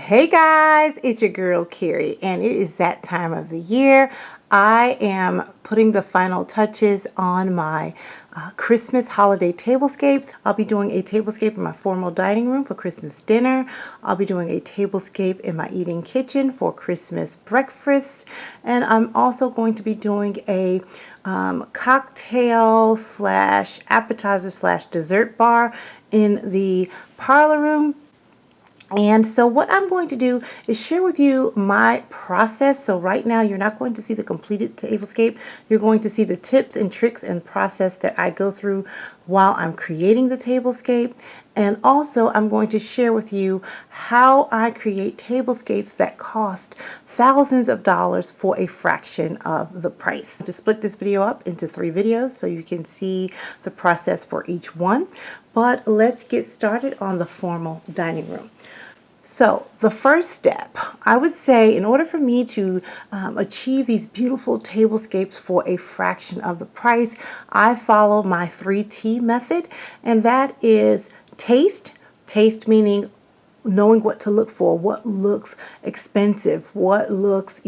Hey guys, it's your girl Carrie, and it is that time of the year. I am putting the final touches on my Christmas holiday tablescapes. I'll be doing a tablescape in my formal dining room for Christmas dinner. I'll be doing a tablescape in my eating kitchen for Christmas breakfast. And I'm also going to be doing a cocktail slash appetizer slash dessert bar in the parlor room. And so what I'm going to do is share with you my process. So right now you're not going to see the completed tablescape. You're going to see the tips and tricks and process that I go through while I'm creating the tablescape. And also I'm going to share with you how I create tablescapes that cost thousands of dollars for a fraction of the price. To split this video up into 3 videos so you can see the process for each one. But let's get started on the formal dining room. So the first step, I would say, in order for me to achieve these beautiful tablescapes for a fraction of the price, I follow my 3T method, and that is taste. Taste meaning knowing what to look for, what looks expensive, what looks,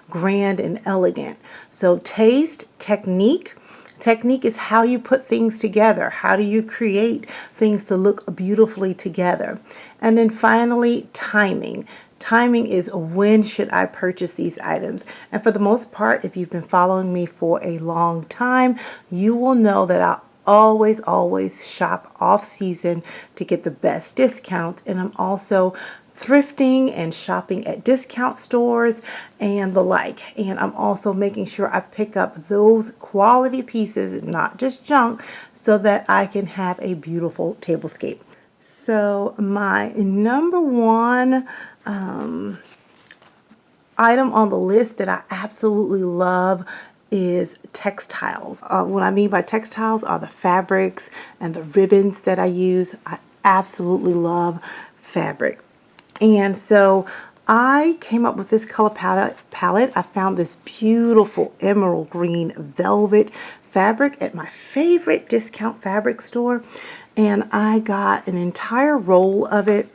grand and elegant. So taste, technique. Technique is how you put things together. How do you create things to look beautifully together? And then finally, timing. Timing is when should I purchase these items? And for the most part, if you've been following me for a long time, you will know that I always shop off season to get the best discounts. And I'm also thrifting and shopping at discount stores and the like. And I'm also making sure I pick up those quality pieces, not just junk, so that I can have a beautiful tablescape. So my number one item on the list that I absolutely love is textiles. What I mean by textiles are the fabrics and the ribbons that I use. I absolutely love fabric. And so I came up with this color palette. I found this beautiful emerald green velvet fabric at my favorite discount fabric store. And I got an entire roll of it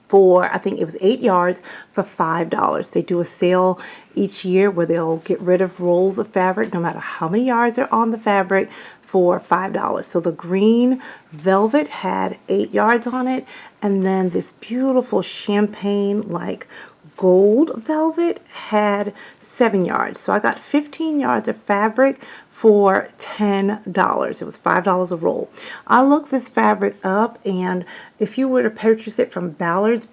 for, I think it was 8 yards for $5. They do a sale each year where they'll get rid of rolls of fabric no matter how many yards are on the fabric for $5. So the green velvet had 8 yards on it, and then this beautiful champagne like gold velvet had 7 yards. So I got 15 yards of fabric for $10. It was $5 a roll. I looked this fabric up, and if you were to purchase it from Ballard's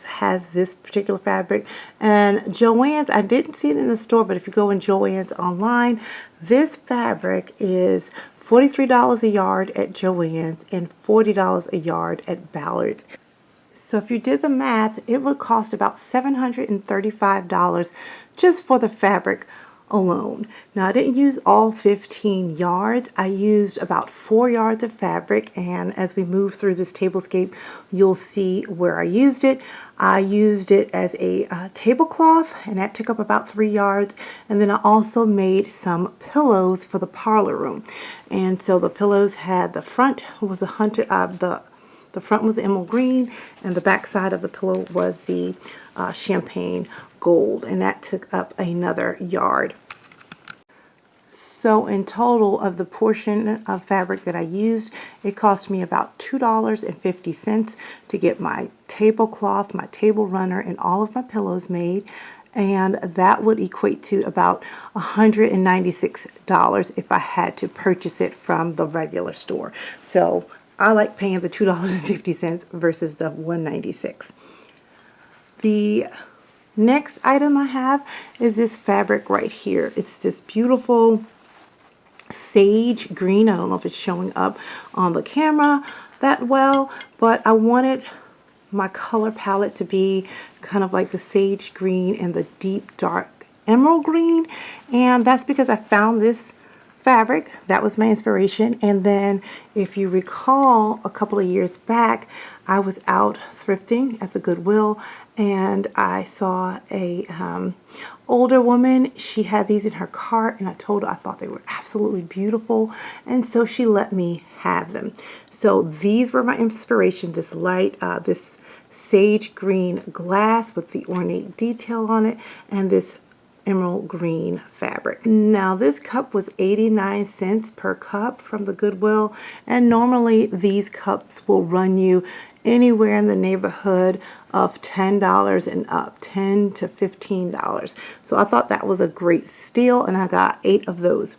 has this particular fabric, and Joann's, I didn't see it in the store, but if you go in Joann's online, this fabric is $43 a yard at Joann's and $40 a yard at Ballard's. So if you did the math, it would cost about $735 just for the fabric alone. Now I didn't use all 15 yards. I used about 4 yards of fabric, and as we move through this tablescape, you'll see where I used it. I used it as a tablecloth, and that took up about 3 yards. And then I also made some pillows for the parlor room. And so the pillows had, the front was the front was emerald green, and the back side of the pillow was the champagne gold, and that took up another yard. So in total of the portion of fabric that I used, it cost me about $2.50 to get my tablecloth, my table runner, and all of my pillows made. And that would equate to about $196 if I had to purchase it from the regular store. So I like paying the $2.50 versus the $196. The next item I have is this fabric right here. It's this beautiful sage green. I don't know if it's showing up on the camera that well, but I wanted my color palette to be kind of like the sage green and the deep dark emerald green, and that's because I found this fabric. That was my inspiration. And then if you recall, a couple of years back, I was out thrifting at the Goodwill, and I saw a older woman. She had these in her cart, and I told her I thought they were absolutely beautiful, and so she let me have them. So these were my inspiration, this light, this sage green glass with the ornate detail on it, and this emerald green fabric. Now this cup was 89 cents per cup from the Goodwill, and normally these cups will run you anywhere in the neighborhood of $10 and up, $10 to $15. So I thought that was a great steal, and I got 8 of those.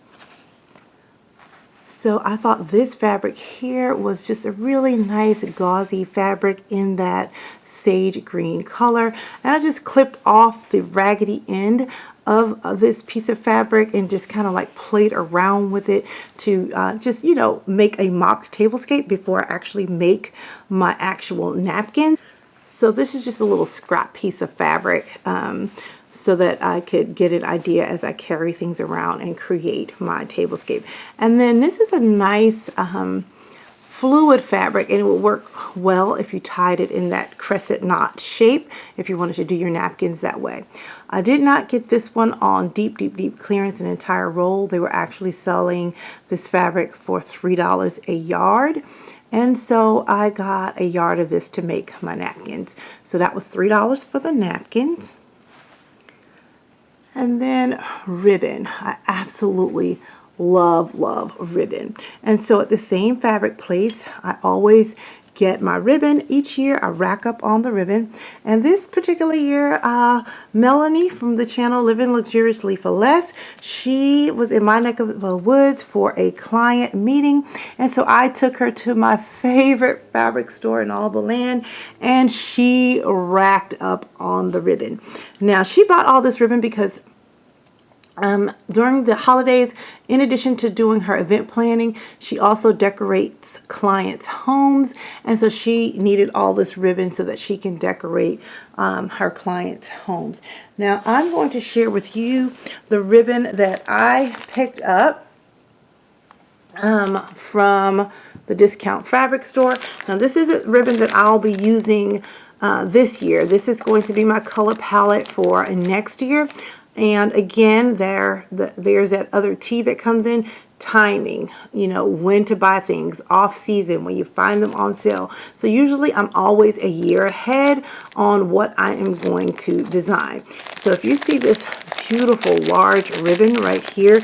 So I thought this fabric here was just a really nice gauzy fabric in that sage green color. And I just clipped off the raggedy end of this piece of fabric and just kind of like played around with it to just, you know, make a mock tablescape before I actually make my actual napkin. So this is just a little scrap piece of fabric so that I could get an idea as I carry things around and create my tablescape. And then this is a nice fluid fabric, and it will work well if you tied it in that crescent knot shape if you wanted to do your napkins that way. I did not get this one on deep clearance, an entire roll. They were actually selling this fabric for $3 a yard. And so I got a yard of this to make my napkins. So that was $3 for the napkins. And then ribbon. I absolutely love ribbon. And so at the same fabric place, I always get my ribbon. Each year I rack up on the ribbon. And this particular year, Melanie from the channel Living Luxuriously for Less, she was in my neck of the woods for a client meeting. And so I took her to my favorite fabric store in all the land, and she racked up on the ribbon. Now she bought all this ribbon because during the holidays, in addition to doing her event planning, she also decorates clients' homes, and so she needed all this ribbon so that she can decorate her clients' homes. Now I'm going to share with you the ribbon that I picked up from the discount fabric store. Now this is a ribbon that I'll be using this year. This is going to be my color palette for next year. And again, there's that other T that comes in, timing, you know, when to buy things, off season, when you find them on sale. So usually I'm always a year ahead on what I am going to design. So if you see this beautiful large ribbon right here,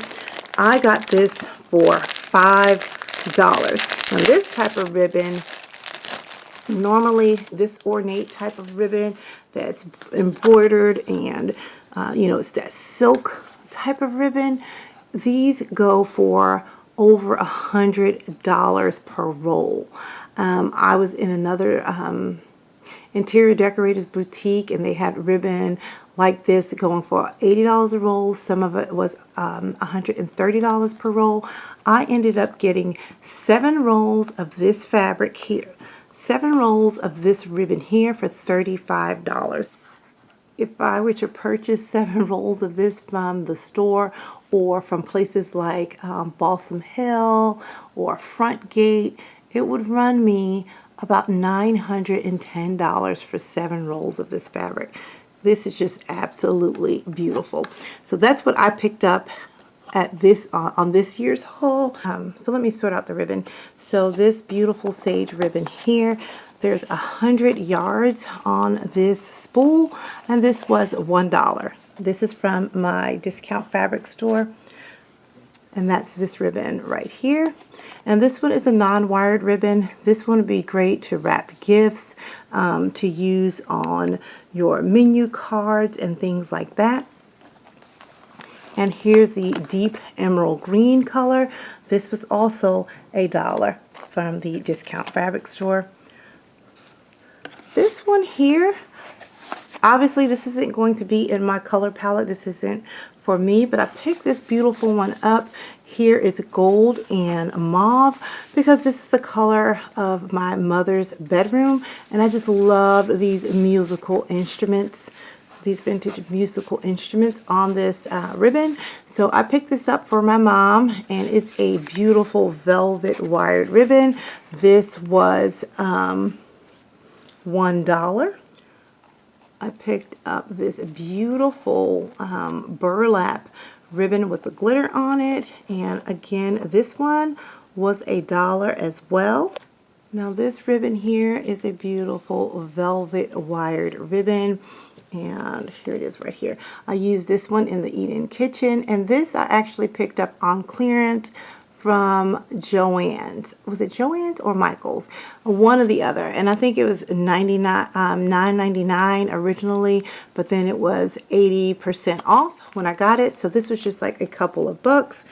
I got this for $5. Now this type of ribbon, normally this ornate type of ribbon that's embroidered and you know, it's that silk type of ribbon, these go for over $100 per roll. I was in another interior decorators boutique, and they had ribbon like this going for $80 a roll. Some of it was $130 per roll. I ended up getting 7 rolls of this fabric here, 7 rolls of this ribbon here for $35. If I were to purchase 7 rolls of this from the store or from places like Balsam Hill or Front Gate, it would run me about $910 for 7 rolls of this fabric. This is just absolutely beautiful. So that's what I picked up at this on this year's haul. So let me sort out the ribbon. So this beautiful sage ribbon here, there's 100 yards on this spool, and this was $1. This is from my discount fabric store, and that's this ribbon right here. And this one is a non-wired ribbon. This one would be great to wrap gifts, to use on your menu cards and things like that. And here's the deep emerald green color. This was also $1 from the discount fabric store. This one here, obviously this isn't going to be in my color palette. This isn't for me, but I picked this beautiful one up. Here it's gold and mauve because this is the color of my mother's bedroom, and I just love these musical instruments, these vintage musical instruments on this ribbon. So I picked this up for my mom, and it's a beautiful velvet wired ribbon. This was $1. I picked up this beautiful burlap ribbon with the glitter on it, and again this one was $1 as well. Now this ribbon here is a beautiful velvet wired ribbon. And here it is right here. I used this one in the eat-in kitchen, and this I actually picked up on clearance from Joann's. Was it Joann's or Michael's? One or the other. And I think it was $9.99 originally, but then it was 80% off when I got it. So this was just like a couple of bucks.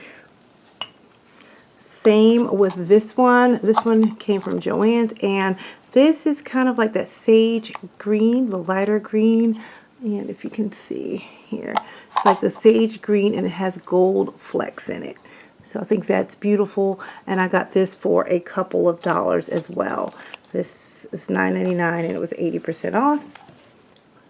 Same with this one. This one came from Joann's, and this is kind of like that sage green, the lighter green. And if you can see here, it's like the sage green, and it has gold flecks in it. So I think that's beautiful, and I got this for a couple of dollars as well. This is $9.99 and it was 80% off.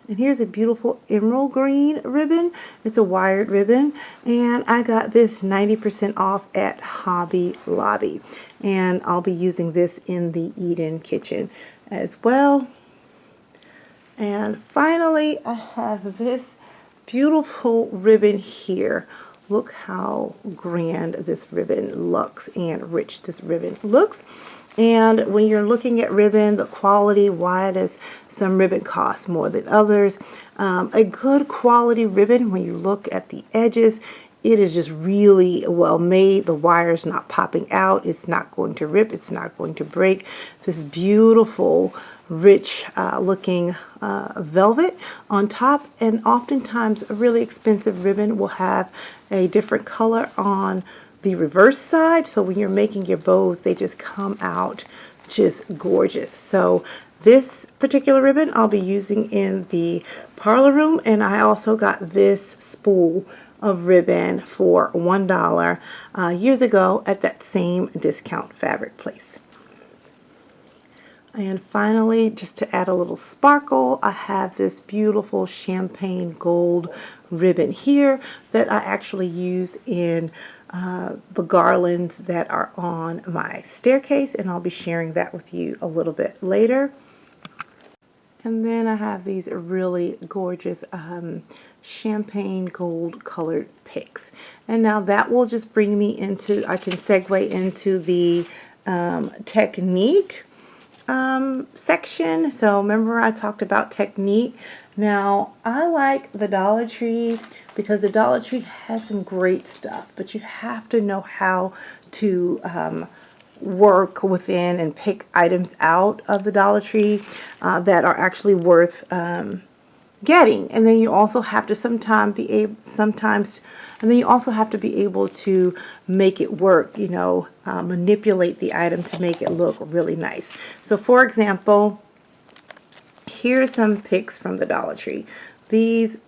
And here's a beautiful emerald green ribbon. It's a wired ribbon, and I got this 90% off at Hobby Lobby. And I'll be using this in the eat-in kitchen as well. And finally, I have this beautiful ribbon here. Look how grand this ribbon looks and rich this ribbon looks. And when you're looking at ribbon, the quality, why does some ribbon cost more than others? A good quality ribbon, when you look at the edges, it is just really well made. The wire's not popping out. It's not going to rip. It's not going to break. This beautiful, rich looking velvet on top. And oftentimes a really expensive ribbon will have a different color on the reverse side. So when you're making your bows, they just come out just gorgeous. So this particular ribbon I'll be using in the parlor room. And I also got this spool of ribbon for $1 years ago at that same discount fabric place. And finally, just to add a little sparkle, I have this beautiful champagne gold ribbon here that I actually use in the garlands that are on my staircase, and I'll be sharing that with you a little bit later. And then I have these really gorgeous champagne gold colored picks. And now that will just bring me into, I can segue into the technique section. So remember I talked about technique. Now I like the Dollar Tree because the Dollar Tree has some great stuff, but you have to know how to work within and pick items out of the Dollar Tree that are actually worth getting. And then you also have to be able to make it work, you know, manipulate the item to make it look really nice. So for example, here's some picks from the Dollar Tree. These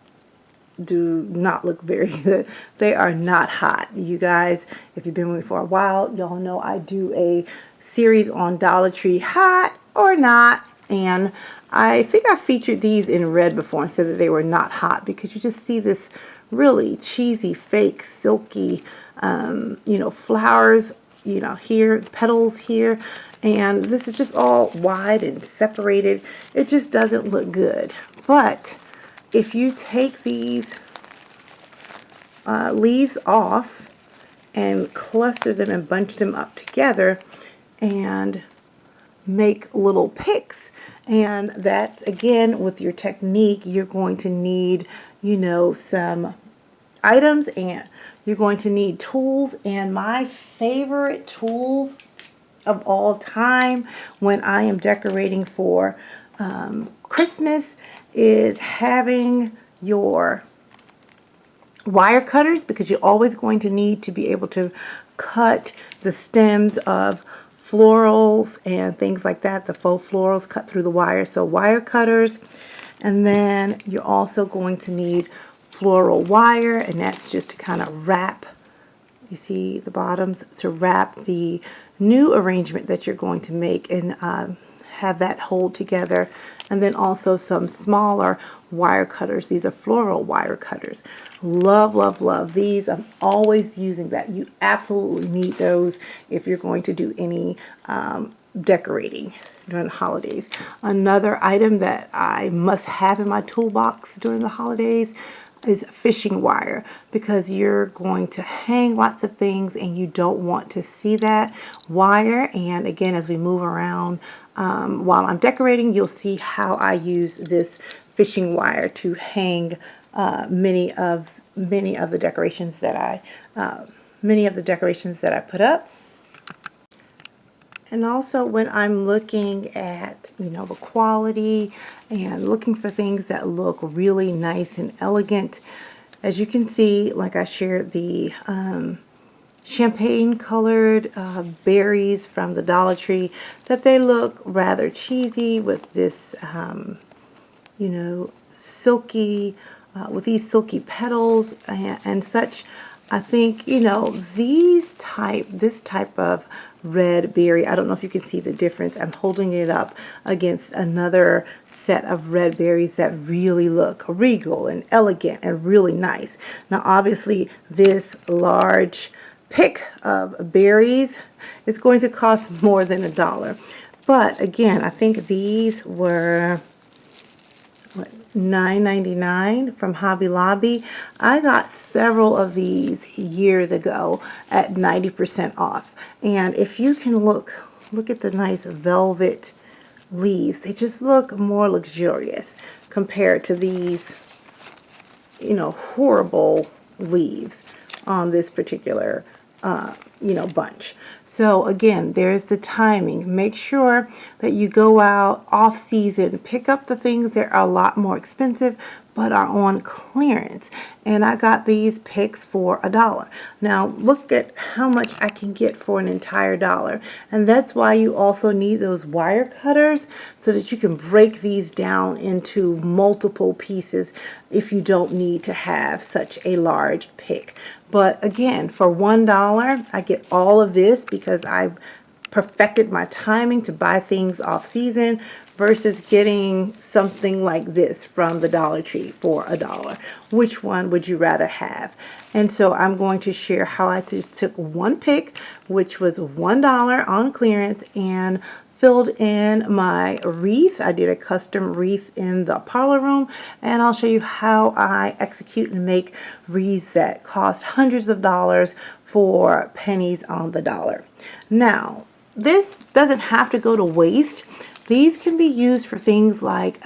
do not look very good. They are not hot. You guys, if you've been with me for a while, y'all know I do a series on Dollar Tree hot or not. And I think I featured these in red before and said that they were not hot because you just see this really cheesy, fake, silky, you know, flowers, you know, here, petals here. And this is just all wide and separated. It just doesn't look good. But if you take these leaves off and cluster them and bunch them up together and make little picks, and that's again with your technique, you're going to need, you know, some items, and you're going to need tools. And my favorite tools of all time when I am decorating for Christmas is having your wire cutters, because you're always going to need to be able to cut the stems of florals and things like that, the faux florals cut through the wire. So wire cutters. And then you're also going to need floral wire, and that's just to kind of wrap, you see the bottoms, to wrap the new arrangement that you're going to make and have that hold together. And then also some smaller wire cutters. These are floral wire cutters. Love, love, love these. I'm always using that. You absolutely need those if you're going to do any decorating during the holidays. Another item that I must have in my toolbox during the holidays is fishing wire, because you're going to hang lots of things and you don't want to see that wire. And again, as we move around while I'm decorating, you'll see how I use this fishing wire to hang many of the decorations that I put up. And also when I'm looking at, the quality and looking for things that look really nice and elegant, as you can see, like I shared the champagne colored berries from the Dollar Tree, that they look rather cheesy with this, silky, with these silky petals and such. I think, this type of red berry, I don't know if you can see the difference. I'm holding it up against another set of red berries that really look regal and elegant and really nice. Now, obviously, this large pick of berries is going to cost more than $1. But again, I think these were $9.99 from Hobby Lobby. I got several of these years ago at 90% off. And if you can look at the nice velvet leaves. They just look more luxurious compared to these, horrible leaves on this particular bunch. So again, there's the timing. Make sure that you go out off season, pick up the things that are a lot more expensive but are on clearance. And I got these picks for $1. Now look at how much I can get for an entire $1. And that's why you also need those wire cutters, so that you can break these down into multiple pieces if you don't need to have such a large pick. But again, for $1, I get all of this because I've perfected my timing to buy things off season versus getting something like this from the Dollar Tree for $1. Which one would you rather have? And so I'm going to share how I just took one pick, which was $1 on clearance, and filled in my wreath. I did a custom wreath in the parlor room, and I'll show you how I execute and make wreaths that cost hundreds of dollars for pennies on the dollar. Now, this doesn't have to go to waste. These can be used for things like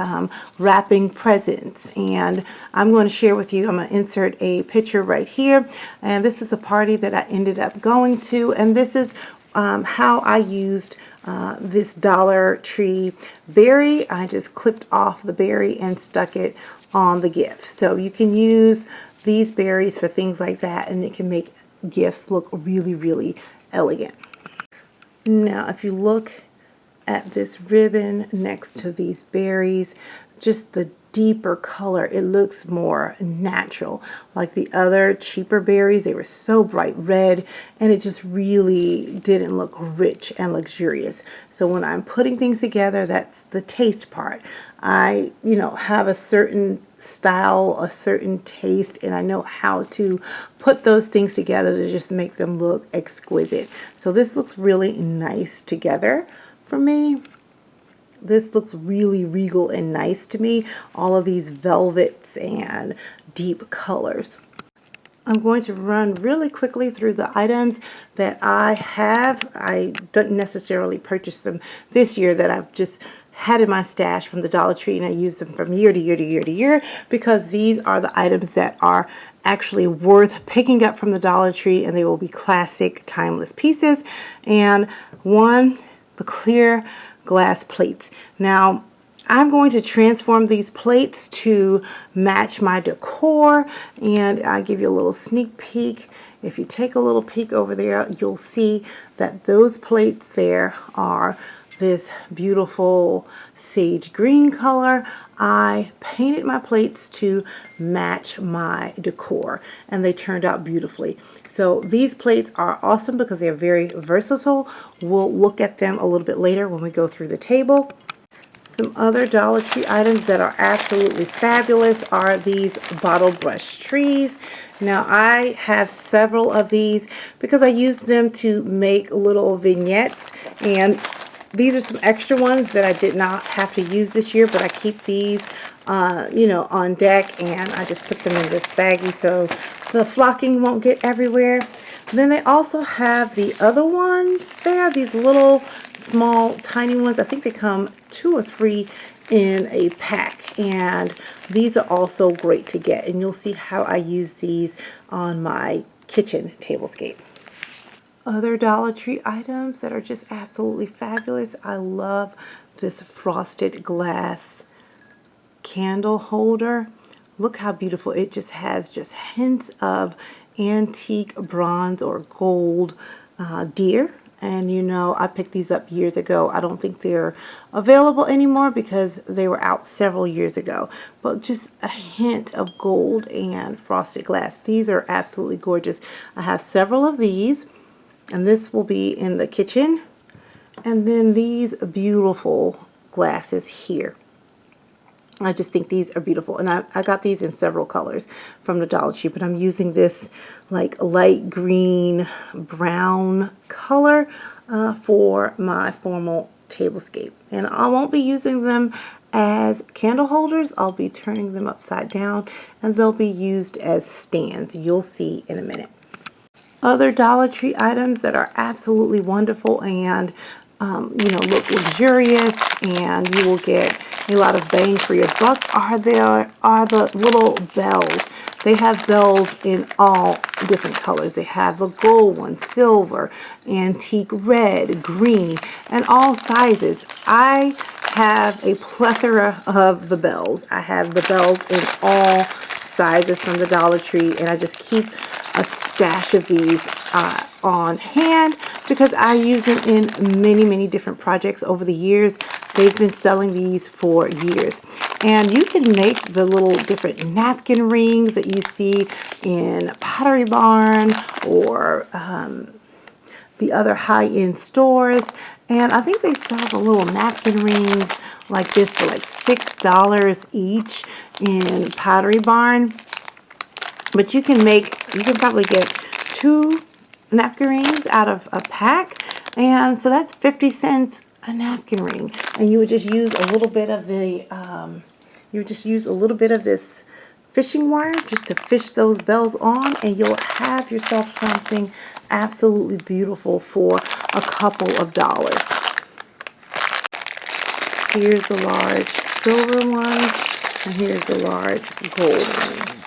wrapping presents, and I'm going to share with you, I'm going to insert a picture right here, and this is a party that I ended up going to, and this is how I used this Dollar Tree berry. I just clipped off the berry and stuck it on the gift. So you can use these berries for things like that, and it can make gifts look really, really elegant. Now, if you look at this ribbon next to these berries, just the deeper color, it looks more natural. Like the other cheaper berries, they were so bright red, and it just really didn't look rich and luxurious. So when I'm putting things together, that's the taste part. I, have a certain style, a certain taste, and I know how to put those things together to just make them look exquisite. So this looks really nice together for me. This looks really regal and nice to me. All of these velvets and deep colors. I'm going to run really quickly through the items that I have. I don't necessarily purchase them this year, that I've just had in my stash from the Dollar Tree, and I use them from year to year to year to year, because these are the items that are actually worth picking up from the Dollar Tree, and they will be classic, timeless pieces. And one, the clear glass plates. Now, I'm going to transform these plates to match my decor, and I'll give you a little sneak peek. If you take a little peek over there, you'll see that those plates there are this beautiful sage green color. I painted my plates to match my decor, and they turned out beautifully. So these plates are awesome because they're very versatile. We'll look at them a little bit later when we go through the table. Some other Dollar Tree items that are absolutely fabulous are these bottle brush trees. Now, I have several of these because I use them to make little vignettes, and these are some extra ones that I did not have to use this year, but I keep these on deck, and I just put them in this baggie so the flocking won't get everywhere. Then they also have the other ones there, these little small tiny ones. I think they come 2 or 3 in a pack, and these are also great to get, and you'll see how I use these on my kitchen tablescape. Other Dollar Tree items that are just absolutely fabulous. I love this frosted glass candle holder. Look how beautiful. It just has just hints of antique bronze or gold deer. And I picked these up years ago. I don't think they're available anymore because they were out several years ago. But just a hint of gold and frosted glass. These are absolutely gorgeous. I have several of these, and this will be in the kitchen. And then these beautiful glasses here. I just think these are beautiful, and I got these in several colors from the Dollar Tree, but I'm using this like light green brown color for my formal tablescape. And I won't be using them as candle holders. I'll be turning them upside down, and they'll be used as stands. You'll see in a minute. Other Dollar Tree items that are absolutely wonderful and look luxurious, and you will get a lot of bang for your buck are the little bells. They have bells in all different colors. They have a gold one, silver, antique red, green, and all sizes. I have a plethora of the bells. I have the bells in all sizes from the Dollar Tree, and I just keep a stash of these on hand because I use them in many different projects over the years. They've been selling these for years. And you can make the little different napkin rings that you see in Pottery Barn or the other high-end stores. And I think they sell the little napkin rings like this for like $6 each in Pottery Barn. But you can probably get 2 napkin rings out of a pack, and so that's 50 cents a napkin ring. And you would just use a little bit of this fishing wire just to fish those bells on, and you'll have yourself something absolutely beautiful for a couple of dollars. Here's the large silver ones, and here's the large gold ones.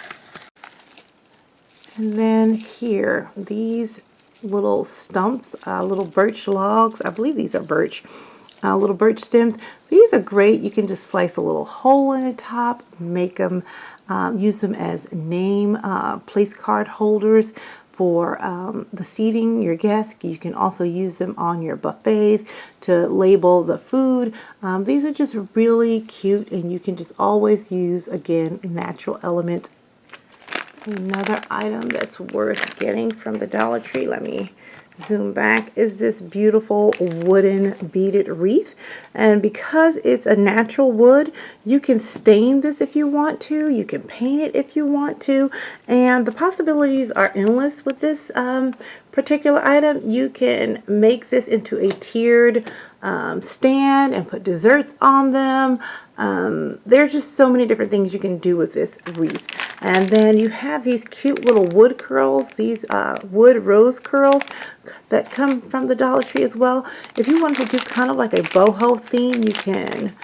And then here, these little stumps, little birch logs. I believe these are birch. Little birch stems. These are great. You can just slice a little hole in the top, make them, use them as name place card holders for the seating, your guests. You can also use them on your buffets to label the food. These are just really cute, and you can just always use, again, natural elements. Another item that's worth getting from the Dollar Tree, let me zoom back, is this beautiful wooden beaded wreath. And because it's a natural wood, you can stain this if you want to, you can paint it if you want to, and the possibilities are endless with this particular item. You can make this into a tiered stand and put desserts on them. There are just so many different things you can do with this wreath. And then you have these cute little wood curls, these wood rose curls that come from the Dollar Tree as well. If you want to do kind of like a boho theme, you can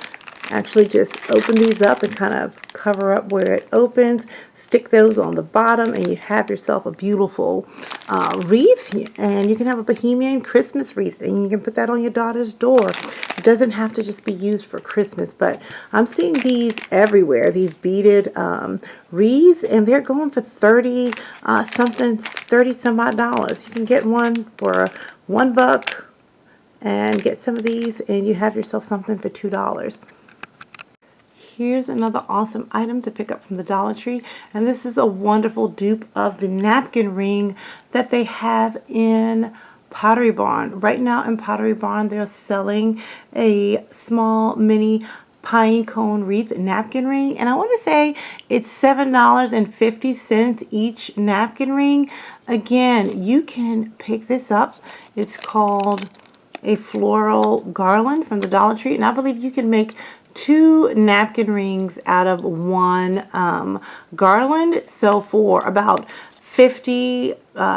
actually just open these up and kind of cover up where it opens, stick those on the bottom, and you have yourself a beautiful wreath. And you can have a bohemian Christmas wreath, and you can put that on your daughter's door. It doesn't have to just be used for Christmas, but I'm seeing these everywhere, these beaded wreaths, and they're going for 30 some odd dollars. You can get one for $1 and get some of these, and you have yourself something for $2. Here's another awesome item to pick up from the Dollar Tree, and this is a wonderful dupe of the napkin ring that they have in Pottery Barn. Right now in Pottery Barn, they're selling a small mini pine cone wreath napkin ring, and I want to say it's $7.50 each napkin ring. Again, you can pick this up. It's called a floral garland from the Dollar Tree, and I believe you can make 2 napkin rings out of 1 garland. So for about 50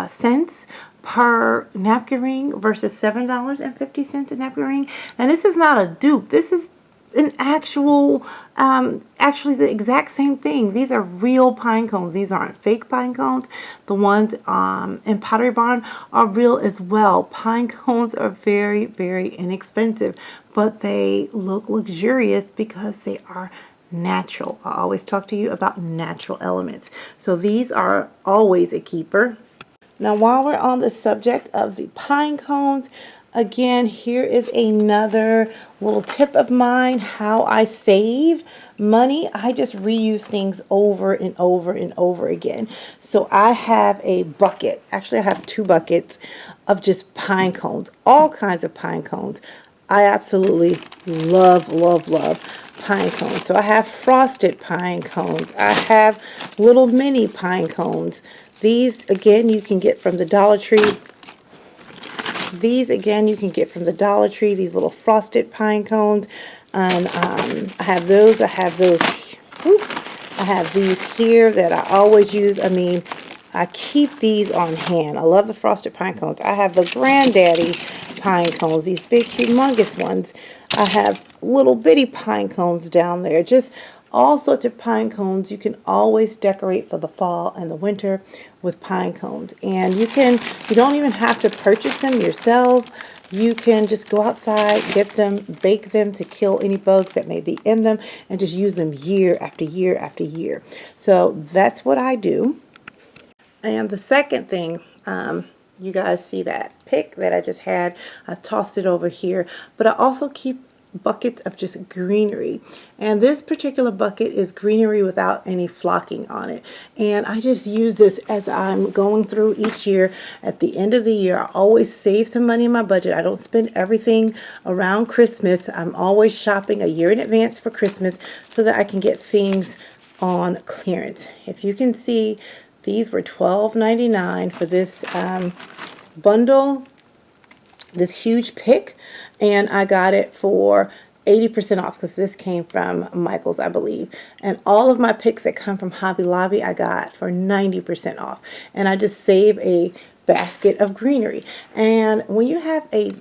cents per napkin ring versus $7.50 a napkin ring. And this is not a dupe. This is an actual, actually the exact same thing. These are real pine cones. These aren't fake pine cones. The ones in Pottery Barn are real as well. Pine cones are very, very inexpensive, but they look luxurious because they are natural. I always talk to you about natural elements. So these are always a keeper. Now, while we're on the subject of the pine cones, again, here is another little tip of mine, how I save money. I just reuse things over and over and over again. So I have a bucket. Actually, I have 2 buckets of just pine cones, all kinds of pine cones. I absolutely love, love, love pine cones. So I have frosted pine cones. I have little mini pine cones. These, again, you can get from the Dollar Tree. These, again, you can get from the Dollar Tree, these little frosted pine cones. And I have those. I have those. I have these here that I always use. I mean, I keep these on hand. I love the frosted pine cones. I have the granddaddy pine cones, these big, humongous ones. I have little bitty pine cones down there. Just all sorts of pine cones. You can always decorate for the fall and the winter with pine cones. And you don't even have to purchase them yourself. You can just go outside, get them, bake them to kill any bugs that may be in them, and just use them year after year after year. So that's what I do. And the second thing, you guys see that pick that I just had. I tossed it over here, but I also keep buckets of just greenery, and this particular bucket is greenery without any flocking on it. And I just use this as I'm going through each year. At the end of the year, I always save some money in my budget. I don't spend everything around Christmas. I'm always shopping a year in advance for Christmas so that I can get things on clearance. If you can see, these were $12.99 for this bundle, this huge pick, and I got it for 80% off because this came from Michael's, I believe. And all of my picks that come from Hobby Lobby I got for 90% off. And I just save a basket of greenery. And when you have a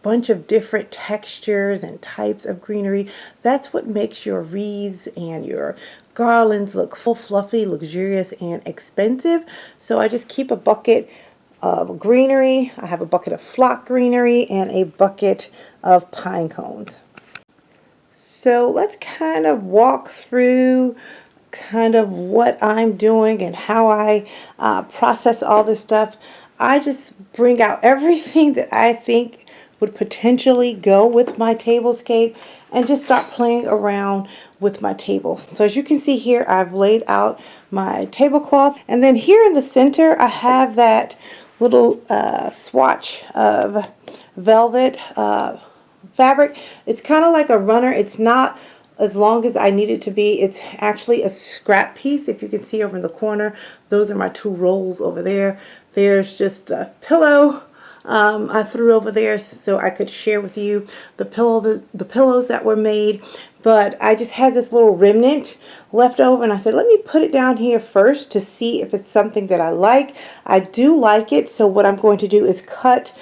bunch of different textures and types of greenery, that's what makes your wreaths and your garlands look full, fluffy, luxurious, and expensive. So I just keep a bucket of greenery. I have a bucket of flock greenery and a bucket of pine cones. So let's kind of walk through kind of what I'm doing and how I process all this stuff. I just bring out everything that I think would potentially go with my tablescape and just start playing around with my table. So as you can see here, I've laid out my tablecloth, and then here in the center I have that little swatch of velvet fabric. It's kind of like a runner. It's not as long as I need it to be. It's actually a scrap piece. If you can see over in the corner, those are my 2 rolls over there. There's just the pillow I threw over there so I could share with you the pillows that were made. But I just had this little remnant left over, and I said, let me put it down here first to see if it's something that I like. I do like it, so what I'm going to do is cut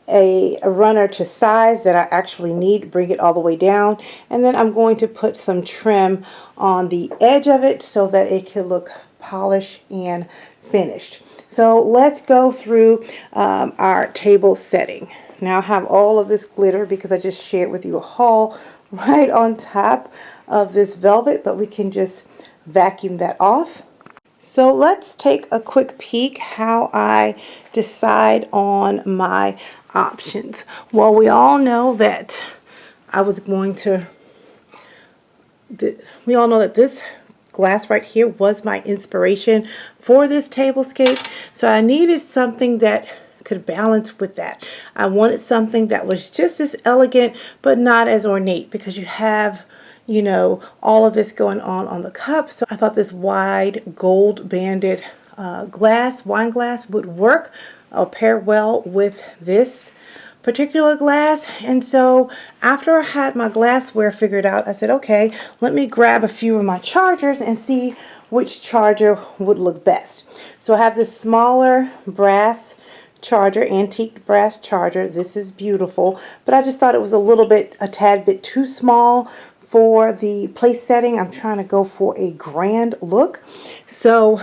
a runner to size that I actually need, bring it all the way down, and then I'm going to put some trim on the edge of it so that it can look polished and finished. So let's go through our table setting. Now I have all of this glitter because I just shared with you a haul right on top of this velvet, but we can just vacuum that off. So let's take a quick peek how I decide on my options. Well, we all know that we all know that this glass right here was my inspiration for this tablescape. So I needed something that could balance with that. I wanted something that was just as elegant but not as ornate, because you have, you know, all of this going on the cup. So I thought this wide gold banded wine glass would work, pair well with this particular glass. And so after I had my glassware figured out, I said, okay, let me grab a few of my chargers and see which charger would look best. So I have this smaller brass charger, antique brass charger. This is beautiful, but I just thought it was a tad bit too small for the place setting. I'm trying to go for a grand look, so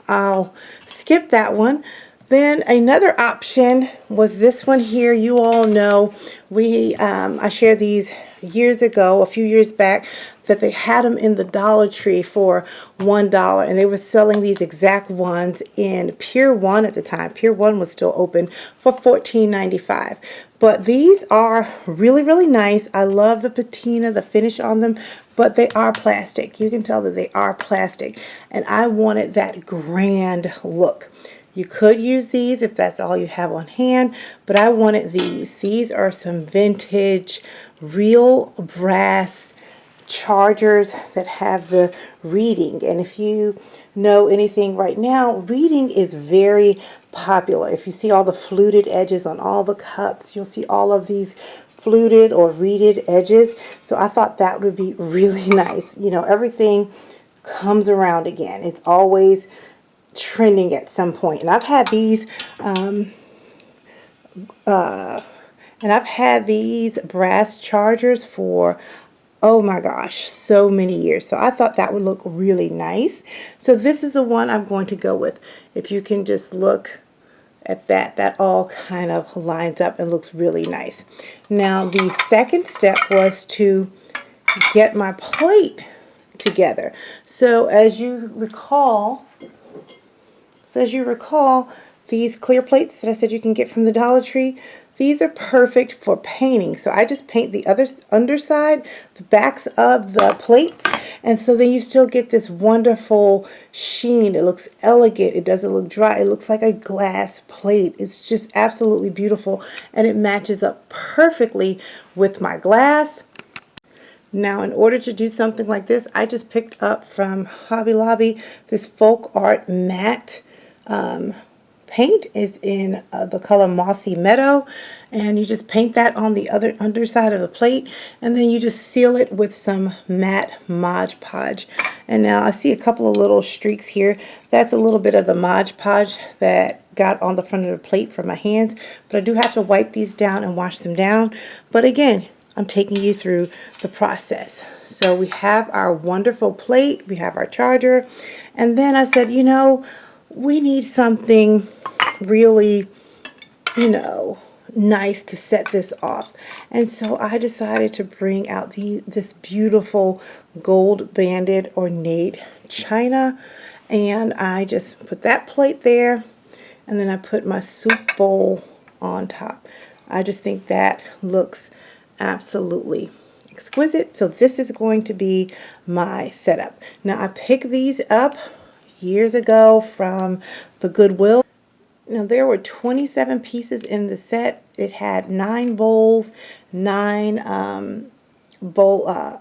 I'll skip that one. Then another option was this one here. You all know I shared these years ago, a few years back, that they had them in the Dollar Tree for $1, and they were selling these exact ones in Pier 1 at the time. Pier 1 was still open for $14.95. But these are really, really nice. I love the patina, the finish on them, but they are plastic. You can tell that they are plastic, and I wanted that grand look. You could use these if that's all you have on hand, but I wanted these. These are some vintage, real brass chargers that have the reading. And if you know anything right now, reading is very popular. If you see all the fluted edges on all the cups, you'll see all of these fluted or reeded edges. So I thought that would be really nice. You know, everything comes around again. It's always trending at some point. And I've had these brass chargers for, oh my gosh, so many years. So I thought that would look really nice. So this is the one I'm going to go with. If you can just look at that, that all kind of lines up and looks really nice. Now the second step was to get my plate together. So as you recall, these clear plates that I said you can get from the Dollar Tree, these are perfect for painting. So I just paint the other underside, the backs of the plates, and so then you still get this wonderful sheen. It looks elegant. It doesn't look dry. It looks like a glass plate. It's just absolutely beautiful, and it matches up perfectly with my glass. Now, in order to do something like this, I just picked up from Hobby Lobby this folk art matte paint. Is in the color Mossy Meadow, and you just paint that on the other underside of the plate, and then you just seal it with some matte Mod Podge. And now I see a couple of little streaks here. That's a little bit of the Mod Podge that got on the front of the plate from my hands, but I do have to wipe these down and wash them down. But again, I'm taking you through the process. So we have our wonderful plate, we have our charger, and then I said, you know, we need something really, you know, nice to set this off. And so I decided to bring out this beautiful gold banded ornate china, and I just put that plate there, and then I put my soup bowl on top. I just think that looks absolutely exquisite. So this is going to be my setup. Now I picked these up years ago from the Goodwill. Now there were 27 pieces in the set. It had 9 bowls, 9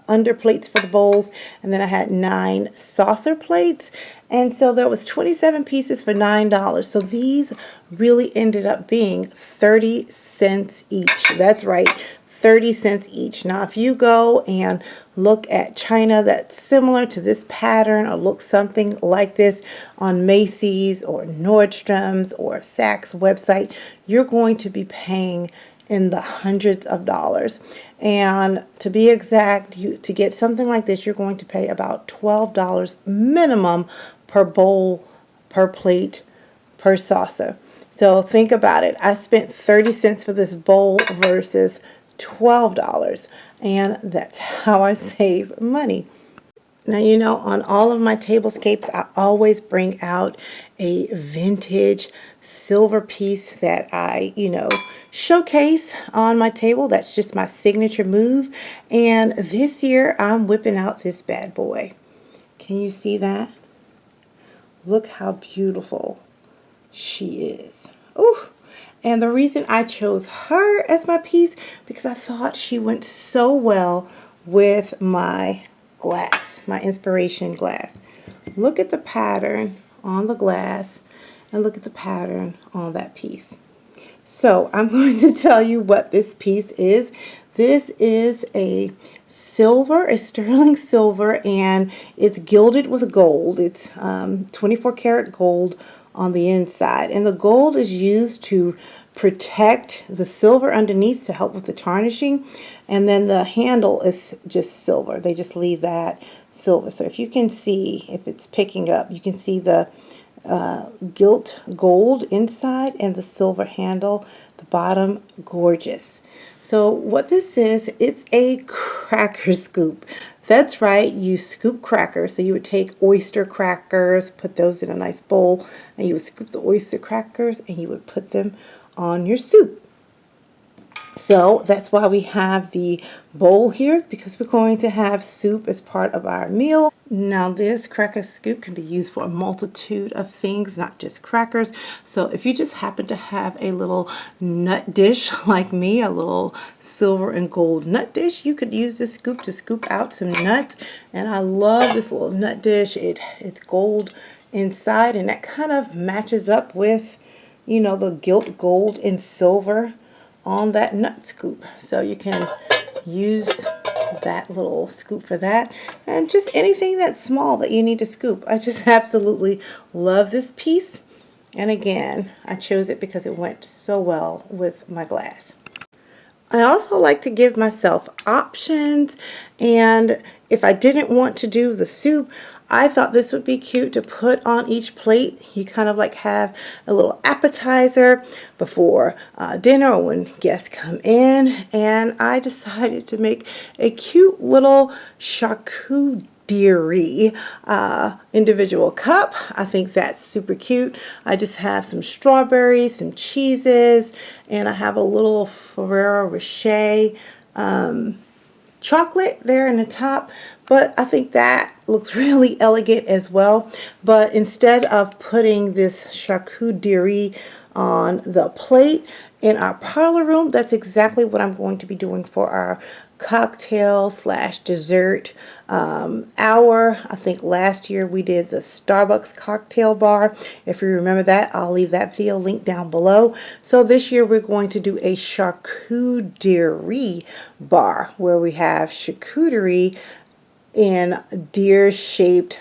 under plates for the bowls, and then I had 9 saucer plates. And so there was 27 pieces for $9. So these really ended up being 30 cents each. That's right, 30 cents each. Now if you go and look at china that's similar to this pattern or looks something like this on Macy's or Nordstrom's or Saks website, you're going to be paying in the hundreds of dollars. And to be exact, to get something like this, you're going to pay about $12 minimum per bowl, per plate, per saucer. So think about it. I spent 30 cents for this bowl versus $12, and that's how I save money. Now, you know, on all of my tablescapes, I always bring out a vintage silver piece that I, you know, showcase on my table. That's just my signature move. And this year, I'm whipping out this bad boy. Can you see that? Look how beautiful she is. Ooh. And the reason I chose her as my piece, because I thought she went so well with my glass, my inspiration glass. Look at the pattern on the glass and look at the pattern on that piece. So I'm going to tell you what this piece is. This is a silver, a sterling silver, and it's gilded with gold. It's 24 karat gold on the inside, and the gold is used to protect the silver underneath to help with the tarnishing, and then the handle is just silver. They just leave that silver. So if you can see, if it's picking up, you can see the gilt gold inside and the silver handle, the bottom, gorgeous. So what this is, it's a cracker scoop. That's right, you scoop crackers. So you would take oyster crackers, put those in a nice bowl, and you would scoop the oyster crackers and you would put them on your soup. So that's why we have the bowl here, because we're going to have soup as part of our meal. Now this cracker scoop can be used for a multitude of things, not just crackers. So if you just happen to have a little nut dish like me, a little silver and gold nut dish, you could use this scoop to scoop out some nuts. And I love this little nut dish. It's gold inside, and that kind of matches up with, you know, the gilt gold and silver on that nut scoop. So you can use that little scoop for that, and just anything that's small that you need to scoop. I just absolutely love this piece, and again, I chose it because it went so well with my glass. I also like to give myself options, and if I didn't want to do the soup, I thought this would be cute to put on each plate. You kind of like have a little appetizer before dinner or when guests come in, and I decided to make a cute little charcuterie individual cup. I think that's super cute. I just have some strawberries, some cheeses, and I have a little Ferrero Rocher chocolate there in the top, but I think that looks really elegant as well. But instead of putting this charcuterie on the plate in our parlor room, that's exactly what I'm going to be doing for our cocktail slash dessert hour. I think last year we did the Starbucks cocktail bar. If you remember that, I'll leave that video link down below. So this year we're going to do a charcuterie bar where we have charcuterie in deer shaped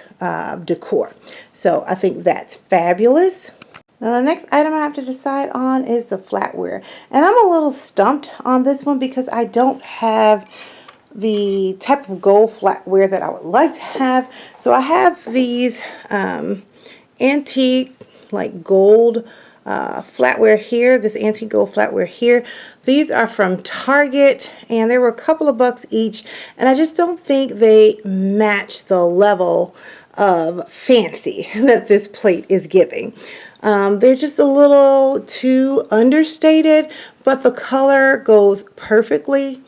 decor. So I think that's fabulous. Now the next item I have to decide on is the flatware. And I'm a little stumped on this one because I don't have the type of gold flatware that I would like to have. So I have these antique like gold flatware here, this antique gold flatware here. These are from Target, and they were a couple of bucks each, and I just don't think they match the level of fancy that this plate is giving. They're just a little too understated, but the color goes perfectly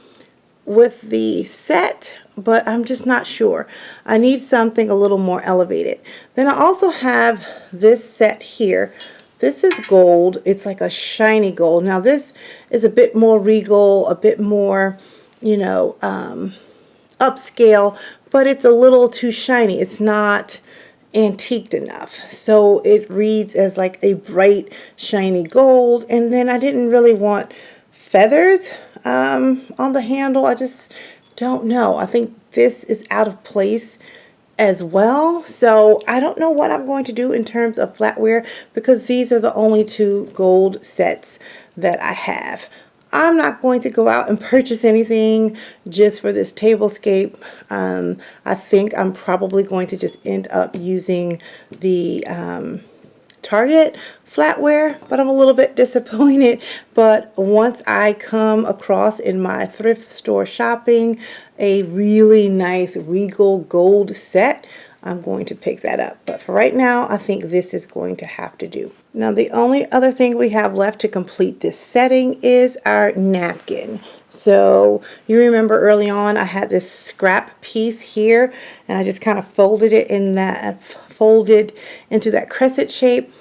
with the set, but I'm just not sure. I need something a little more elevated. Then I also have this set here. This is gold. It's like a shiny gold. Now this is a bit more regal, a bit more, you know, upscale, but it's a little too shiny. It's not antiqued enough. So it reads as like a bright, shiny gold. And then I didn't really want feathers on the handle. I just don't know. I think this is out of place as well. So I don't know what I'm going to do in terms of flatware because these are the only two gold sets that I have. I'm not going to go out and purchase anything just for this tablescape. I think I'm probably going to just end up using the Target flatware, but I'm a little bit disappointed. But once I come across in my thrift store shopping a really nice regal gold set, I'm going to pick that up. But for right now, I think this is going to have to do. Now the only other thing we have left to complete this setting is our napkin. So you remember early on I had this scrap piece here, and I just kind of folded it in that, folded into that crescent shape.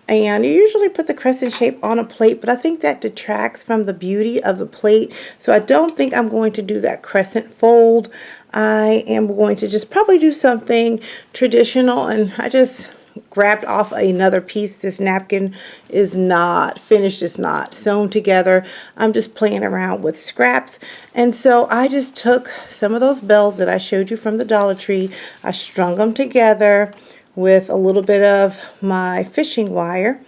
And you usually put the crescent shape on a plate, but I think that detracts from the beauty of the plate. So I don't think I'm going to do that crescent fold. I am going to just probably do something traditional, and I just grabbed off another piece. This napkin is not finished. It's not sewn together. I'm just playing around with scraps. And so I just took some of those bells that I showed you from the Dollar Tree. I strung them together with a little bit of my fishing wire.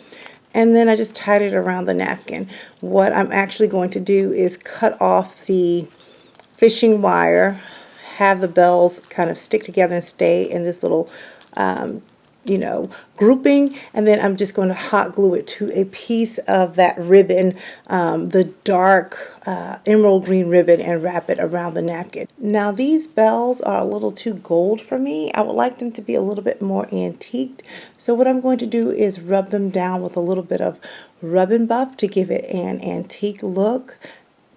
And then I just tied it around the napkin. What I'm actually going to do is cut off the fishing wire, have the bells kind of stick together and stay in this little you know, grouping, and then I'm just going to hot glue it to a piece of that ribbon, the dark emerald green ribbon, and wrap it around the napkin. Now these bells are a little too gold for me. I would like them to be a little bit more antiqued. So what I'm going to do is rub them down with a little bit of Rub and Buff to give it an antique look.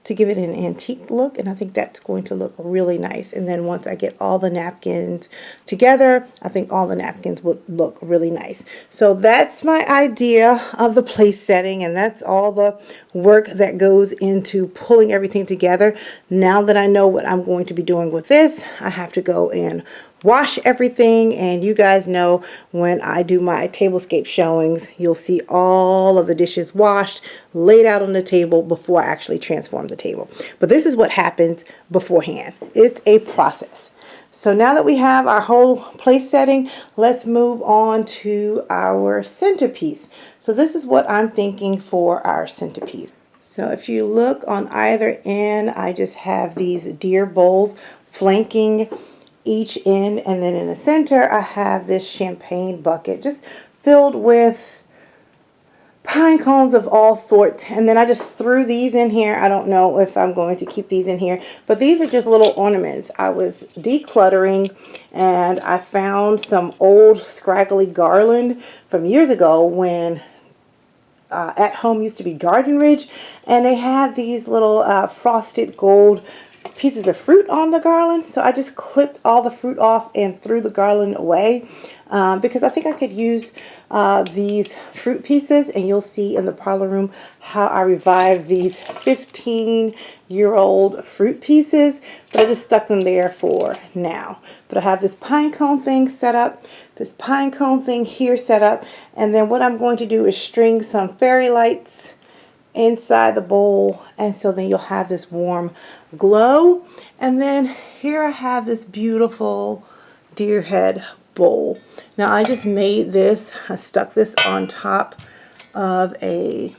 And I think that's going to look really nice. And then once I get all the napkins together, I think all the napkins would look really nice. So that's my idea of the place setting, and that's all the work that goes into pulling everything together. Now that I know what I'm going to be doing with this, I have to go and wash everything, and you guys know when I do my tablescape showings, you'll see all of the dishes washed, laid out on the table before I actually transform the table. But this is what happens beforehand. It's a process. So now that we have our whole place setting, let's move on to our centerpiece. So this is what I'm thinking for our centerpiece. So if you look on either end, I just have these deer bowls flanking each end, and then in the center I have this champagne bucket just filled with pine cones of all sorts. And then I just threw these in here. I don't know if I'm going to keep these in here, but these are just little ornaments. I was decluttering and I found some old scraggly garland from years ago when At Home used to be Garden Ridge, and they had these little frosted gold pieces of fruit on the garland. So I just clipped all the fruit off and threw the garland away because I think I could use these fruit pieces, and you'll see in the parlor room how I revived these 15-year-old fruit pieces, but I just stuck them there for now. But I have this pine cone thing set up, this pine cone thing here set up, and then what I'm going to do is string some fairy lights inside the bowl, and so then you'll have this warm glow. And then here I have this beautiful deer head bowl. Now I just made this, I stuck this on top of a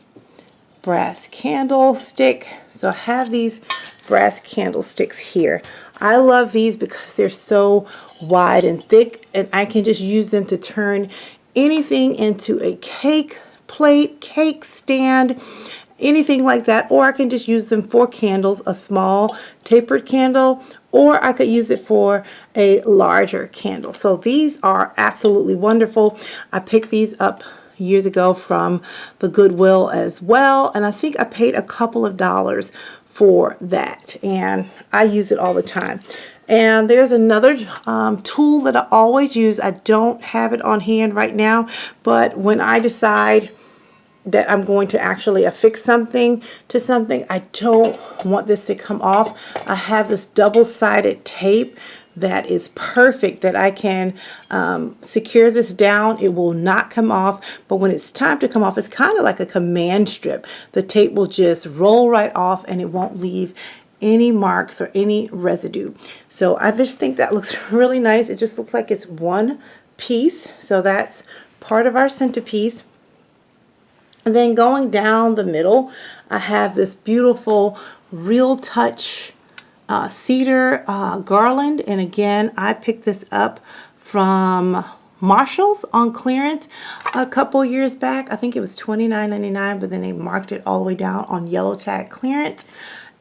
brass candlestick. So I have these brass candlesticks here. I love these because they're so wide and thick, and I can just use them to turn anything into a cake plate, cake stand, anything like that. Or I can just use them for candles, a small tapered candle, or I could use it for a larger candle. So these are absolutely wonderful. I picked these up years ago from the Goodwill as well, and I think I paid a couple of dollars for that, and I use it all the time. And there's another tool that I always use. I don't have it on hand right now, but when I decide that I'm going to actually affix something to something, I don't want this to come off, I have this double-sided tape that is perfect, that I can secure this down. It will not come off, but when it's time to come off, it's kind of like a command strip. The tape will just roll right off, and it won't leave any marks or any residue. So I just think that looks really nice. It just looks like it's one piece. So that's part of our centerpiece. And then going down the middle, I have this beautiful Real Touch cedar garland. And again, I picked this up from Marshall's on clearance a couple years back. I think it was $29.99, but then they marked it all the way down on yellow tag clearance.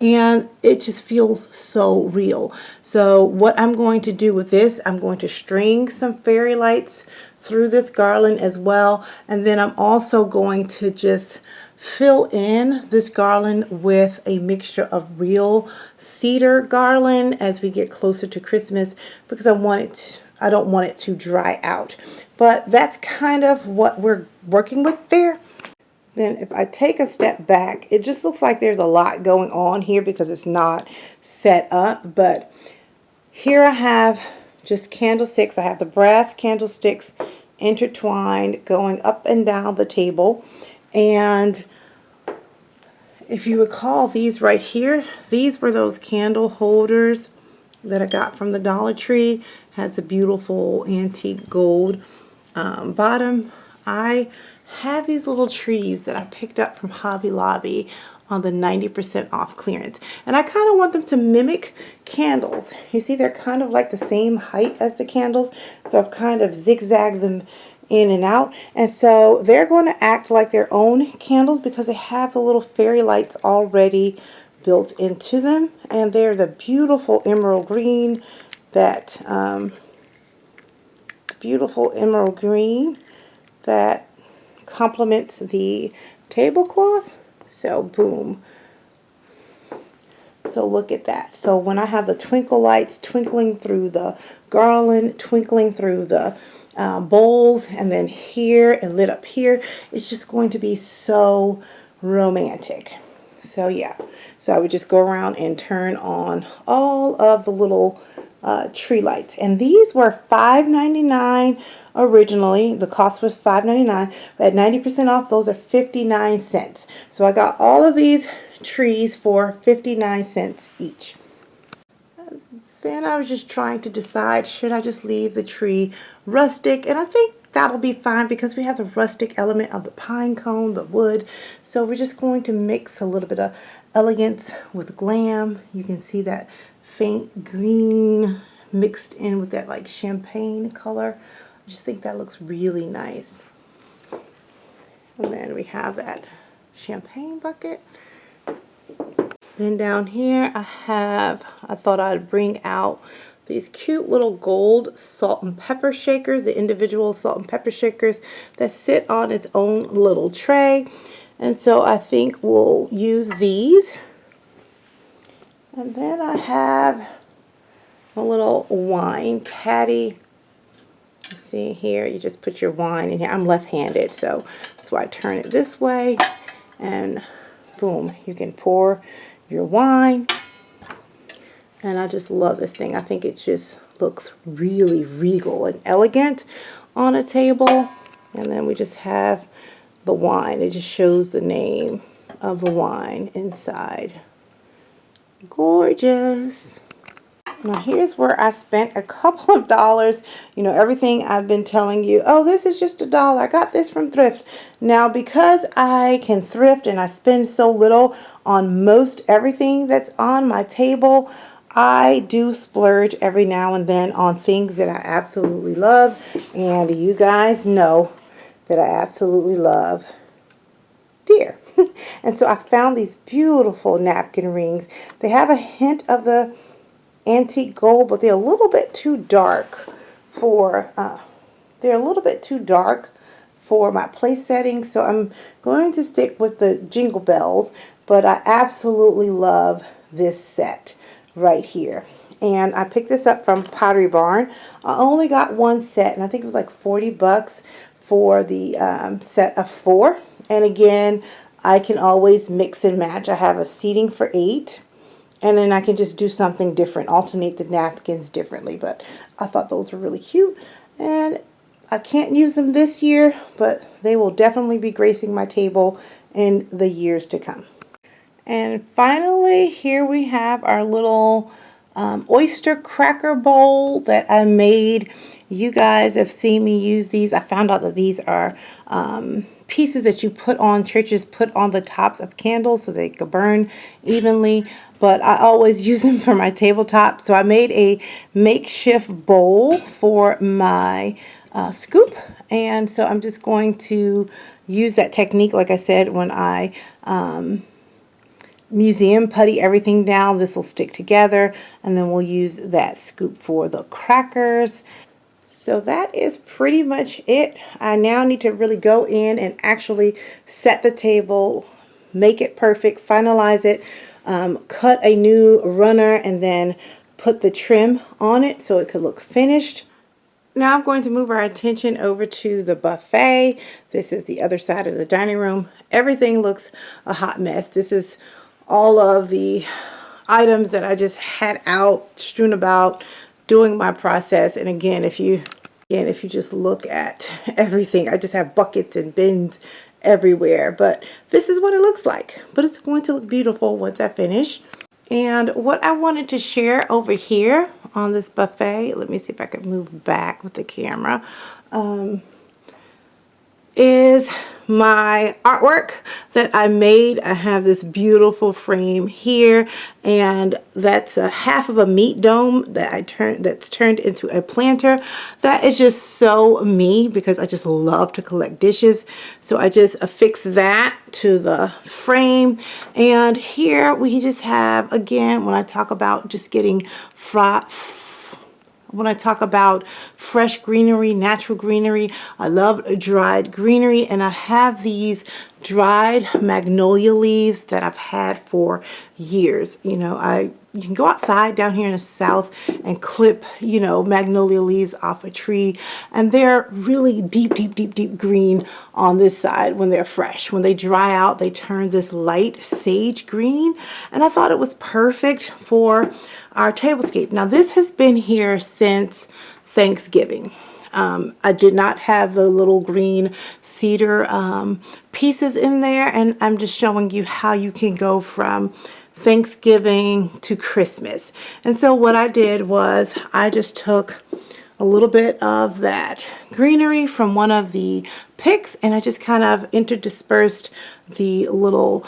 And it just feels so real. So what I'm going to do with this, I'm going to string some fairy lights through this garland as well. And then I'm also going to just fill in this garland with a mixture of real cedar garland as we get closer to Christmas, because I don't want it to dry out. But that's kind of what we're working with there. Then if I take a step back, it just looks like there's a lot going on here because it's not set up. But here I have just candlesticks. I have the brass candlesticks intertwined going up and down the table. And if you recall, these right here, these were those candle holders that I got from the Dollar Tree. Has a beautiful antique gold bottom. I have these little trees that I picked up from Hobby Lobby on the 90% off clearance. And I kind of want them to mimic candles. You see, they're kind of like the same height as the candles. So I've kind of zigzagged them in and out. And so they're going to act like their own candles because they have the little fairy lights already built into them. And they're the beautiful emerald green that complements the tablecloth. So boom. So look at that. So when I have the twinkle lights twinkling through the garland, twinkling through the bowls, and then here and lit up here, it's just going to be so romantic. So yeah, so I would just go around and turn on all of the little tree lights. And these were $5.99 originally. The cost was $5.99, but at 90% off, those are 59 cents. So I got all of these trees for 59 cents each. Then I was just trying to decide, should I just leave the tree rustic? And I think that'll be fine because we have the rustic element of the pine cone, the wood. So we're just going to mix a little bit of elegance with glam. You can see that faint green mixed in with that like champagne color. I just think that looks really nice. And then we have that champagne bucket. Then down here I thought I'd bring out these cute little gold salt and pepper shakers, the individual salt and pepper shakers that sit on its own little tray. And so I think we'll use these. And then I have a little wine caddy. You see here, you just put your wine in here. I'm left-handed, so that's why I turn it this way. And boom, you can pour your wine. And I just love this thing. I think it just looks really regal and elegant on a table. And then we just have the wine. It just shows the name of the wine inside. Gorgeous. Now here's where I spent a couple of dollars. You know, everything I've been telling you, oh, this is just $1. I got this from thrift. Now because I can thrift and I spend so little on most everything that's on my table, I do splurge every now and then on things that I absolutely love. And you guys know that I absolutely love deer. And so I found these beautiful napkin rings. They have a hint of the antique gold, but they're a little bit too dark for my place setting. So I'm going to stick with the jingle bells, but I absolutely love this set right here. And I picked this up from Pottery Barn. I only got one set, and I think it was like 40 bucks for the set of 4. And again, I can always mix and match. I have a seating for 8. And then I can just do something different, alternate the napkins differently. But I thought those were really cute. And I can't use them this year, but they will definitely be gracing my table in the years to come. And finally, here we have our little oyster cracker bowl that I made. You guys have seen me use these. I found out that these are pieces that churches put on the tops of candles so they could burn evenly. But I always use them for my tabletop. So I made a makeshift bowl for my scoop. And so I'm just going to use that technique, like I said, when I museum putty everything down. This will stick together. And then we'll use that scoop for the crackers. So that is pretty much it. I now need to really go in and actually set the table, make it perfect, finalize it, cut a new runner, and then put the trim on it so it could look finished. Now I'm going to move our attention over to the buffet. This is the other side of the dining room. Everything looks a hot mess. This is all of the items that I just had out, strewn about, doing my process. And again, if you Again, if you just look at everything, I just have buckets and bins everywhere, but this is what it looks like. But it's going to look beautiful once I finish. And what I wanted to share over here on this buffet, let me see if I can move back with the camera, is my artwork that I made. I have this beautiful frame here, and that's a half of a meat dome that that's turned into a planter. That is just so me because I just love to collect dishes. So I just affixed that to the frame. And here we just have, again, when I talk about just getting fresh greenery, natural greenery, I love dried greenery, and I have these dried magnolia leaves that I've had for years. You know, you can go outside down here in the South and clip, you know, magnolia leaves off a tree, and they're really deep, deep, deep, deep green on this side when they're fresh. When they dry out, they turn this light sage green, and I thought it was perfect for our tablescape. Now this has been here since Thanksgiving. I did not have the little green cedar pieces in there, and I'm just showing you how you can go from Thanksgiving to Christmas. And so what I did was I just took a little bit of that greenery from one of the picks, and I just kind of interdispersed the little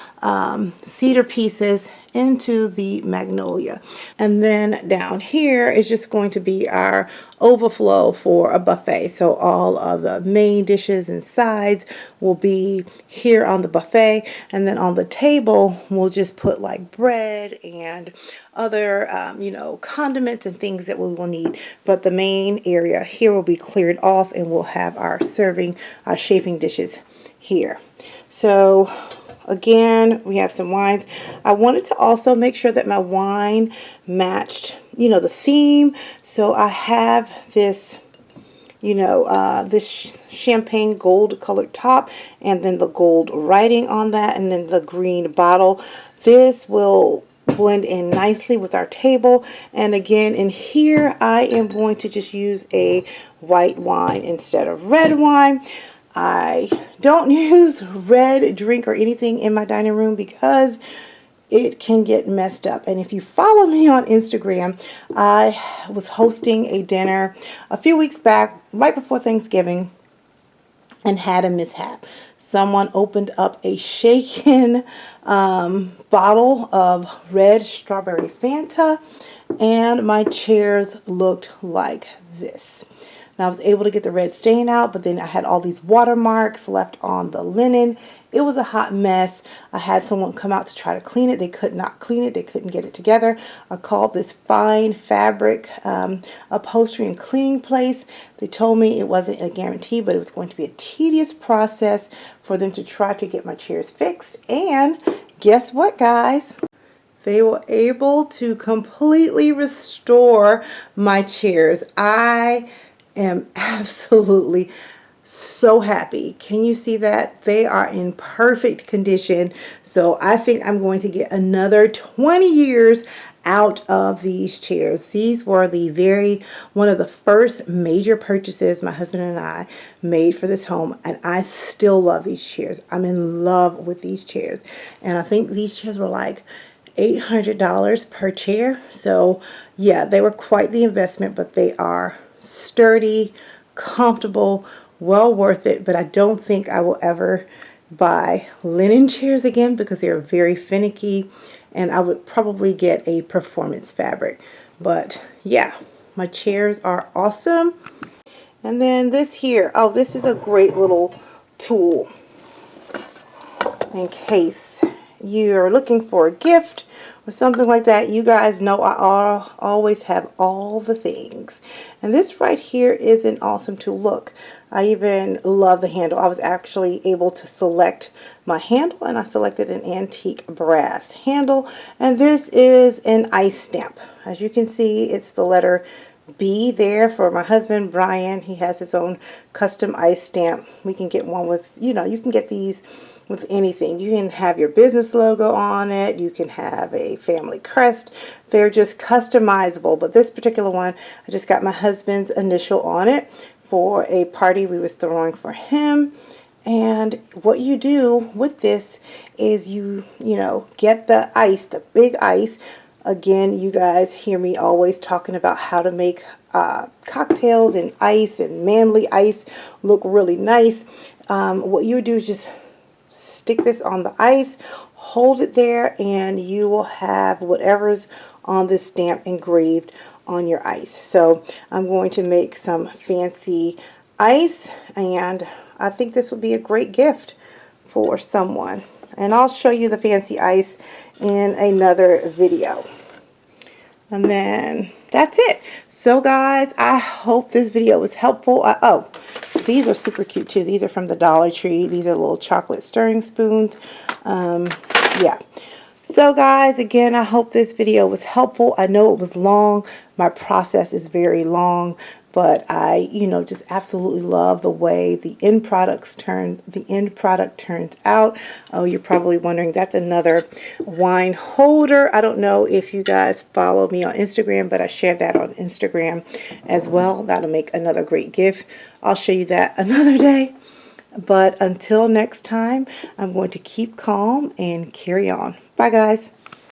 cedar pieces into the magnolia. And then down here is just going to be our overflow for a buffet. So all of the main dishes and sides will be here on the buffet, and then on the table we'll just put like bread and other you know, condiments and things that we will need. But the main area here will be cleared off, and we'll have our serving, our chafing dishes here. So again, we have some wines. I wanted to also make sure that my wine matched, you know, the theme. So I have this, you know, this champagne gold colored top, and then the gold writing on that, and then the green bottle. This will blend in nicely with our table. And again, in here, I am going to just use a white wine instead of red wine. I don't use red drink or anything in my dining room because it can get messed up. And if you follow me on Instagram, I was hosting a dinner a few weeks back, right before Thanksgiving, and had a mishap. Someone opened up a shaken bottle of red strawberry Fanta, and my chairs looked like this. Now I was able to get the red stain out, but then I had all these watermarks left on the linen. It was a hot mess. I had someone come out to try to clean it. They could not clean it. They couldn't get it together. I called this fine fabric upholstery and cleaning place. They told me it wasn't a guarantee, but it was going to be a tedious process for them to try to get my chairs fixed. And guess what, guys? They were able to completely restore my chairs. I am absolutely so happy. Can you see that? They are in perfect condition. So I think I'm going to get another 20 years out of these chairs. These were one of the first major purchases my husband and I made for this home, and I still love these chairs. I'm in love with these chairs, and I think these chairs were like $800 per chair. So yeah, they were quite the investment, but they are sturdy, comfortable, well worth it. But I don't think I will ever buy linen chairs again because they're very finicky, and I would probably get a performance fabric. But yeah, my chairs are awesome. And then this here, oh, this is a great little tool in case you're looking for a gift or something like that. You guys know I always have all the things. And this right here is an awesome tool. Look, I even love the handle. I was actually able to select my handle, and I selected an antique brass handle. And this is an ice stamp. As you can see, it's the letter B there for my husband, Brian. He has his own custom ice stamp. We can get one with, you know, you can get these with anything. You can have your business logo on it. You can have a family crest. They're just customizable. But this particular one, I just got my husband's initial on it. for a party we was throwing for him. And what you do with this is you know, get the ice, the big ice. Again, you guys hear me always talking about how to make cocktails and ice and manly ice look really nice. What you would do is just stick this on the ice, hold it there, and you will have whatever's on this stamp engraved on your ice. So I'm going to make some fancy ice, and I think this would be a great gift for someone. And I'll show you the fancy ice in another video. And then that's it. So guys, I hope this video was helpful. Oh, these are super cute too. These are from the Dollar Tree. These are little chocolate stirring spoons. Yeah. So guys, again, I hope this video was helpful. I know it was long. My process is very long, but I, just absolutely love the way the end product turns out. Oh, you're probably wondering, that's another wine holder. I don't know if you guys follow me on Instagram, but I shared that on Instagram as well. That'll make another great gift. I'll show you that another day. But until next time, I'm going to keep calm and carry on. Bye, guys.